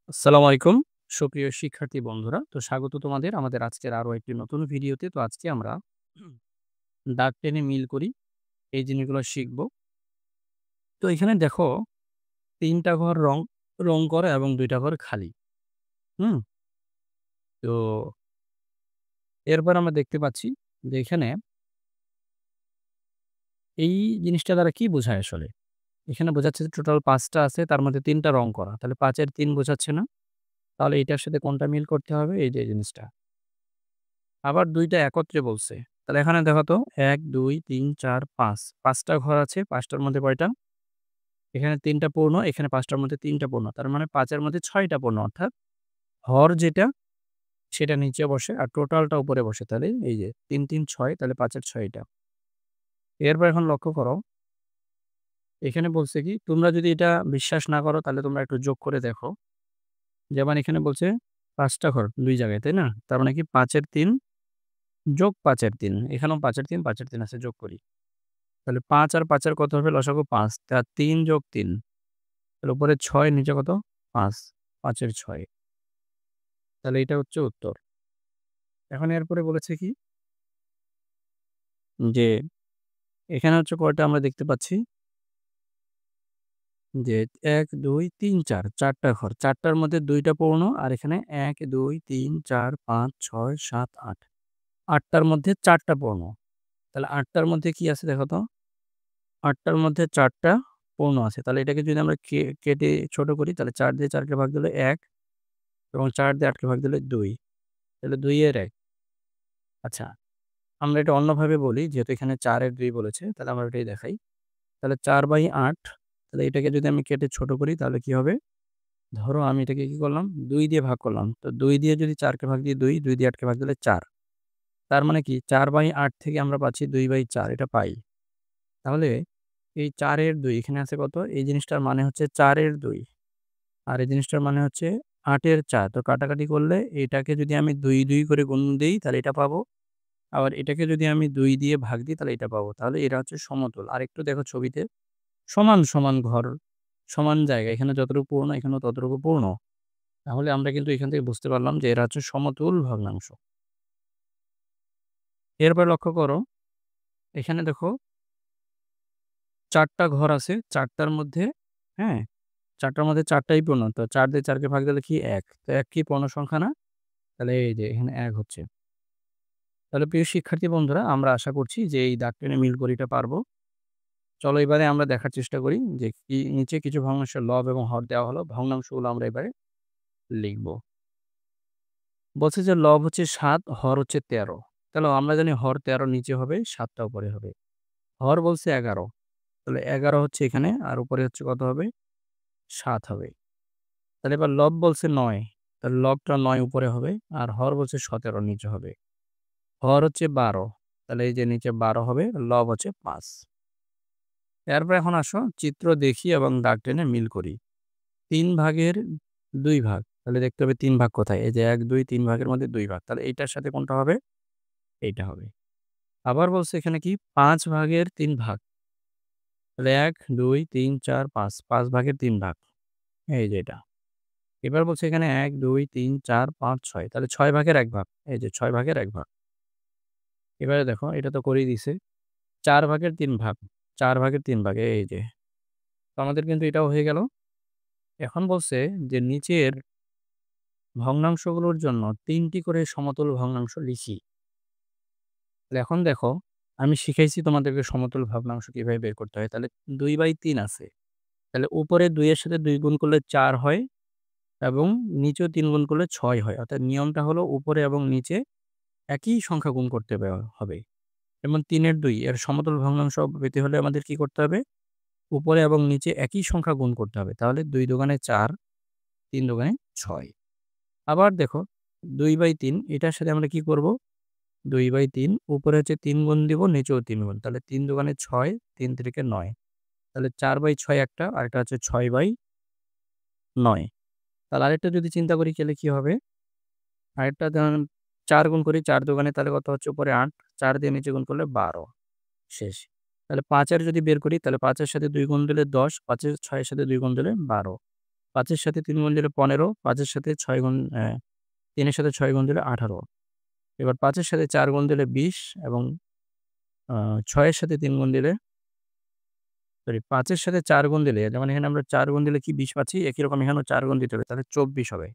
আসসালামু আলাইকুম সুপ্রিয় শিক্ষার্থী বন্ধুরা। তো স্বাগত তোমাদের আমাদের আজকের আরো একটি নতুন ভিডিওতে। তো আজকে আমরা দাগ টেনে মিল করি এই জিনিসগুলো শিখব। তো এখানে দেখো ৩ টা ঘর রং করা এবং ২ টা ঘর খালি। হুম? তো এরপর আমরা দেখতে পাচ্ছি যে এখানে এই জিনিসটা দ্বারা কি বোঝায় আসলে? এখানে বোঝাচ্ছে যে টোটাল ৫ টা আছে, তার মধ্যে ৩ টা রং করা। তাহলে ৫ এর ৩ বোঝাচ্ছে না? তাহলে এটার সাথে কোনটা মিল করতে হবে? এই যে এই জিনিসটা। আবার ২ টা একত্রে বলছে। তাহলে এখানে দেখো তো ১, ২, ৩, ৪, ৫। ৫ টা ঘর আছে। ৫ টার মধ্যে কয়টা? এখানে ৩ টা পূর্ণ, এখানে ৫ টার মধ্যে ৩ টা পূর্ণ। তার মানে ৫ এর মধ্যে ৬ টা পূর্ণ। অর্থাৎ হর যেটা সেটা নিচে বসে আর টোটালটা উপরে বসে। তাহলে এই যে ৩, ৩, ৬ তাহলে ৫ এর ৬ টা। এরপর এখন লক্ষ্য করো, এখানে বলছে কি তোমরা যদি এটা বিশ্বাস না করো তাহলে তোমরা একটু যোগ করে দেখো। যেমন এখানে বলছে ৫ টা ঘর ২ জায়গায়, তাই না? তার মানে কি ৫ এর ৩ যোগ ৫ এর ৩। এখানেও ৫ এর ৩, ৫ এর ৩ আছে, যোগ করি। তাহলে ৫ আর ৫ এর কত হবে? লসাগু ৫। তা ৩ যোগ ৩। তাহলে উপরে ৬ নিচে কত? ৫। ৫ এর ৬। তাহলে এটা হচ্ছে উত্তর। এখন এরপরে বলেছে কি? যে এখানে হচ্ছে কয়টা আমরা দেখতে পাচ্ছি যে ১, ২, ৩, ৪ ৪ টা ঘর। ৪ টার মধ্যে ২ টা পূর্ণ আর এখানে ১, ২, ৩, ৪, ৫, ৬, ৭, ৮। ৮ টার মধ্যে ৪ টা পূর্ণ। তাহলে ৮ টার মধ্যে কি আছে দেখো তো? ৮ টার মধ্যে ৪ টা পূর্ণ আছে। তাহলে এটাকে যদি আমরা কেটে ছোট করি তাহলে ৪ দিয়ে ৪ কে ভাগ দিলে ১ এবং ৪ দিয়ে ৮ কে ভাগ দিলে ২। তাহলে ২ এর ১। আচ্ছা, আমরা এটা অন্যভাবে বলি যেহেতু এখানে ৪ এর ২ বলেছে তাহলে আমরা ওটাই দেখাই। তাহলে ৪/৮ তাহলে এটাকে যদি আমি কেটে ছোট করি তাহলে কি হবে? ধরো আমি এটাকে কি করলাম? ২ দিয়ে ভাগ করলাম। তো ২ দিয়ে যদি ৪ কে ভাগ দিই ২, ২ দিয়ে ৮ কে ভাগ দিলে ৪। তার মানে কি ৪/৮ থেকে আমরা পাচ্ছি ২/৪ এটা পাই। তাহলে এই ৪ এর ২ এখানে আছে কত? এই জিনিসটার মানে হচ্ছে ৪ এর ২ আর এই জিনিসটার মানে হচ্ছে ৮ এর ৪। তো কাটাকাটি করলে এটাকে যদি আমি ২, ২ করে গুণ দেই তাহলে এটা পাবো। আবার এটাকে যদি আমি ২ দিয়ে ভাগ দিই তাহলে এটা পাবো। তাহলে এরা হচ্ছে সমতুল। আরেকটু দেখো ছবিতে সমান, সমান ঘর, সমান জায়গা। এখানে যতটুকু পূর্ণ এখানেও ততটুকু পূর্ণ। তাহলে আমরা কিন্তু এখান থেকে বুঝতে পারলাম যে এরা হচ্ছে সমতুল ভগ্নাংশ। এরপর লক্ষ্য করো, এখানে দেখো ৪ টা ঘর আছে। ৪ টার মধ্যে হ্যাঁ? ৪ টার মধ্যে ৪ টাই পূর্ণ। তো ৪ দিয়ে ৪ কে ভাগ দিলে কি ১। তো ১ কি পূর্ণ সংখ্যা না? তাহলে এই যে এখানে ১ হচ্ছে। তাহলে প্রিয় শিক্ষার্থী বন্ধুরা আমরা আশা করছি যে এই দাগ টেনে মিল করিটা পারবো। চলো এবারে আমরা দেখার চেষ্টা করি যে কি নিচে কিছু ভগ্নাংশের লব এবং হর দেওয়া হলো। ভগ্নাংশগুলো আমরা এবারে লিখব। বলছে যে লব হচ্ছে ৭, হর হচ্ছে ১৩। তাহলে আমরা জানি হর ১৩ নিচে হবে, ৭ টা উপরে হবে। হর বলছে ১১। তাহলে ১১ হচ্ছে এখানে আর উপরে হচ্ছে কত হবে? ৭ হবে। তাহলে এবার লব বলছে ৯। তাহলে লবটা ৯ উপরে হবে আর হর বলছে ১৭ নিচে হবে। হর হচ্ছে ১২। তাহলে এই যে নিচে ১২ হবে, লব হচ্ছে ৫। এরপর এখন আসো চিত্র দেখি এবং দাগ টেনে মিল করি। ৩ ভাগের ২ ভাগ। তাহলে দেখতে হবে ৩ ভাগ কোথায়? এই যে ১, ২, ৩ ভাগের মধ্যে ২ ভাগ। তাহলে এইটার সাথে কোনটা হবে? এইটা হবে। আবার বলছে এখানে কি ৫ ভাগের ৩ ভাগ। তাহলে ১, ২, ৩, ৪, ৫। ৫ ভাগের ৩ ভাগ। এই যে এটা। এবার বলছে এখানে ১, ২, ৩, ৪, ৫, ৬। তাহলে ৬ ভাগের ১ ভাগ। এই যে ৬ ভাগের ১ ভাগ। এবারে দেখো এটা তো করেই দিছে। ৪ ভাগের ৩ ভাগ। ৪ ভাগের ৩ ভাগ এই যে। তো আমাদের কিন্তু এটাও হয়ে গেল। এখন বলছে যে নিচের ভগ্নাংশগুলোর জন্য ৩ টি করে সমতুল ভগ্নাংশ লিখি। তাহলে এখন দেখো আমি শিখাইছি তোমাদেরকে সমতুল ভগ্নাংশ কিভাবে বের করতে হয়। তাহলে ২/৩ আছে। তাহলে উপরে ২ এর সাথে ২ গুণ করলে ৪ হয় এবং নিচেও ৩ গুণ করলে ৬ হয়। অর্থাৎ নিয়মটা হলো উপরে এবং নিচে একই সংখ্যা গুণ করতে হবে। যেমন ৩ এর ২ এর সমতুল ভগ্নাংশ পেতে হলে আমাদের কি করতে হবে? উপরে এবং নিচে একই সংখ্যা গুণ করতে হবে। তাহলে ২ দোকানে ৪, ৩ দোকানে ৬। আবার দেখো ২/৩ এটার সাথে আমরা কি করব? ২/৩ উপরে হচ্ছে ৩ গুণ দিব, নিচেও ৩ গুণ। তাহলে ৩ দোকানে ৬, ৩ তিরিকে ৯। তাহলে ৪/৬ একটা, আরেকটা হচ্ছে ৬/৯। তাহলে আরেকটা যদি চিন্তা করি তাহলে কি হবে? আরেকটা ধরেন ৪ গুণ করি, ৪ দোকানে তাহলে কত হচ্ছে উপরে ৮, ৪ দিয়ে নিচে গুণ করলে ১২ শেষ। তাহলে ৫ এর যদি বের করি তাহলে ৫ এর সাথে ২ গুণ দিলে ১০, ৫ এর ৬ এর সাথে ২ গুণ দিলে ১২। 5 এর সাথে 3 গুণ দিলে 15, 5 এর সাথে 6 গুণ 3 এর সাথে 6 গুণ দিলে 18। এবার 5 এর সাথে 4 গুণ দিলে 20 এবং 6 এর সাথে 3 গুণ দিলে 5 এর সাথে 4 গুণ দিলে, যেমন এখানে আমরা 4 গুণ দিলে কি 20 পাচ্ছি, একই রকম এখানেও 4 গুণ দিতে হবে, তাহলে 24 হবে।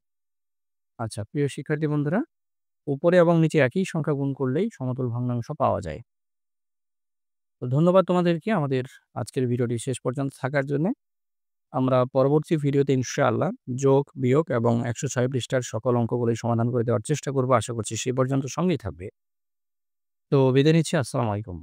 আচ্ছা, প্রিয় শিক্ষার্থী বন্ধুরা, উপরে এবং নিচে একই সংখ্যা গুণ করলেই সমতুল ভগ্নাংশ পাওয়া যায়। তো ধন্যবাদ তোমাদেরকে আমাদের আজকের ভিডিওটি শেষ পর্যন্ত থাকার জন্যে। আমরা পরবর্তী ভিডিওতে ইনশাআল্লাহ যোগ, বিয়োগ এবং ১০৬ পৃষ্ঠার সকল অঙ্কগুলোই সমাধান করে দেওয়ার চেষ্টা করব। আশা করছি সেই পর্যন্ত সঙ্গেই থাকবে। তো বিদায় নিচ্ছি। আসসালামু আলাইকুম।